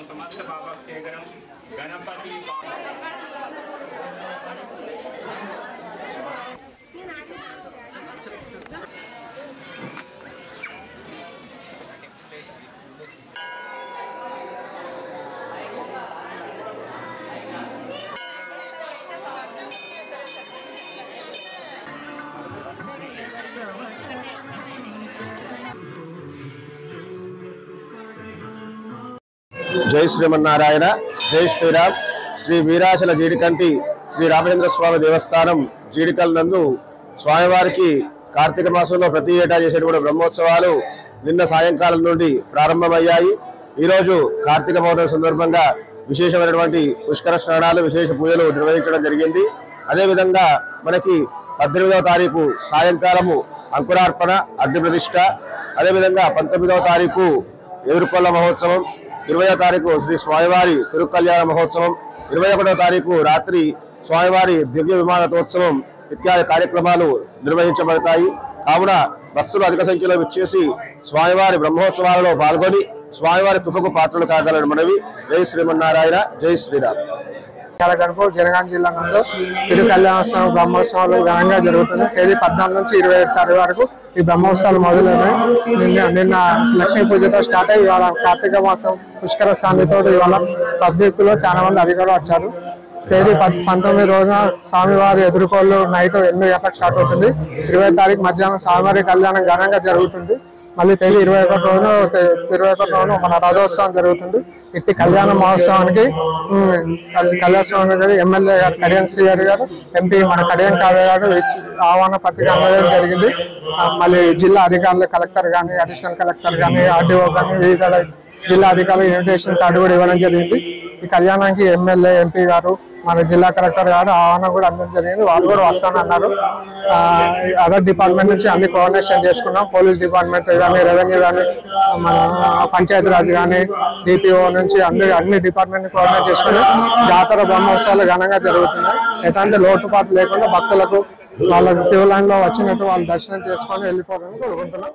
समस्त भावक्षेकरम गणपति जय श्रीमन्नारायण जय श्रीराम श्री वीराचल जीडिकंटी श्री रामचंद्र स्वामी देवस्थानम जीडिकल నందు స్వామివారికి కార్తీక మాసంలో ప్రతి ఏటా చేసేటువంటి బ్రహ్మోత్సవాలు నిన్న సాయంకాలం నుండి ప్రారంభమయ్యాయి। ఈ రోజు కార్తీక పౌర్ణమి సందర్భంగా విశేషమైనటువంటి పుష్కర స్నానాలు విశేష పూజలు నిర్వహించడం జరిగింది। అదే విధంగా మనకి 18వ తారీఖు సాయంకాలము అంకురార్పణ అగ్ని ప్రతిష్ఠ, అదే విధంగా 19వ తారీఖు ఎదుర్కొల్ల మహోత్సవం, 20వ తారీఖు శ్రీ స్వామివారి తిరుకల్యాణ మహోత్సవం, 21వ తారీఖు రాత్రి స్వామివారి దివ్య విమానోత్సవం ఇత్యాది కార్యక్రమాలు నిర్వహించబడతాయి। కావున భక్తులు అధిక సంఖ్యలో విచ్చేసి స్వామివారి బ్రహ్మోత్సవాలలో పాల్గొని స్వామివారి కృపకు పాత్రలు కాగలని మనవి। జై శ్రీమన్నారాయణ జై శ్రీరామ్। జనగాం జిల్లా నందు తిరుకల్యాణోత్సవం బ్రహ్మోత్సవాలు ఘనంగా జరుగుతున్నాయి। తేదీ 14 నుంచి 27 తారీఖు వరకు ఈ బ్రహ్మోత్సవాలు మొదలైనాయి। నిన్న లక్ష్మీ పూజతో స్టార్ట్ అయ్యి ఇవాళ కార్తీక మాసం పుష్కర స్వామితో ఇవాళ పబ్లిక్ లో చాలా మంది అధికారులు వచ్చారు। తేదీ 19 రోజున స్వామివారి ఎదుర్కోళ్ళు నైట్ 8 గంటలకు స్టార్ట్ అవుతుంది। 20 తారీఖు మధ్యాహ్నం స్వామివారి కళ్యాణం ఘనంగా జరుగుతుంది। మళ్ళీ తేదీ 21 రోజున మన రథోత్సవం జరుగుతుంది। ఇట్టి కళ్యాణ మహోత్సవానికి కళ్యాణోత్సవానికి ఎమ్మెల్యే గారు కడియం శ్రీహరి గారు, ఎంపీ మన కడియం కావ్య గారు ఆహ్వాన పత్రిక అందజేయడం జరిగింది। మళ్ళీ జిల్లా అధికారులు కలెక్టర్ కానీ, అడిషనల్ కలెక్టర్ కానీ, ఆర్డీఓ కానీ వివిధ జిల్లా అధికారులు ఇన్విటేషన్ కార్డు కూడా ఇవ్వడం జరిగింది। ఈ కళ్యాణానికి ఎమ్మెల్యే ఎంపీ గారు మన జిల్లా కలెక్టర్ గారు ఆహ్వానం కూడా అందడం జరిగింది। వాళ్ళు కూడా వస్తానన్నారు। అదర్ డిపార్ట్మెంట్ నుంచి అన్ని కోఆర్డినేషన్ చేసుకున్నాం। పోలీస్ డిపార్ట్మెంట్ కానీ, రెవెన్యూ కానీ, మన పంచాయతీరాజ్ కానీ, డిపిఓ నుంచి అన్ని డిపార్ట్మెంట్ కోఆర్డినేట్ చేసుకుని జాతర బ్రహ్మోత్సవాలు ఘనంగా జరుగుతున్నాయి। ఎలాంటి లోటుపాటు లేకుండా భక్తులకు వాళ్ళ క్యూ లైన్ లో వచ్చినట్టు వాళ్ళు దర్శనం చేసుకొని వెళ్ళిపోవాలని కోరుకుంటున్నాం।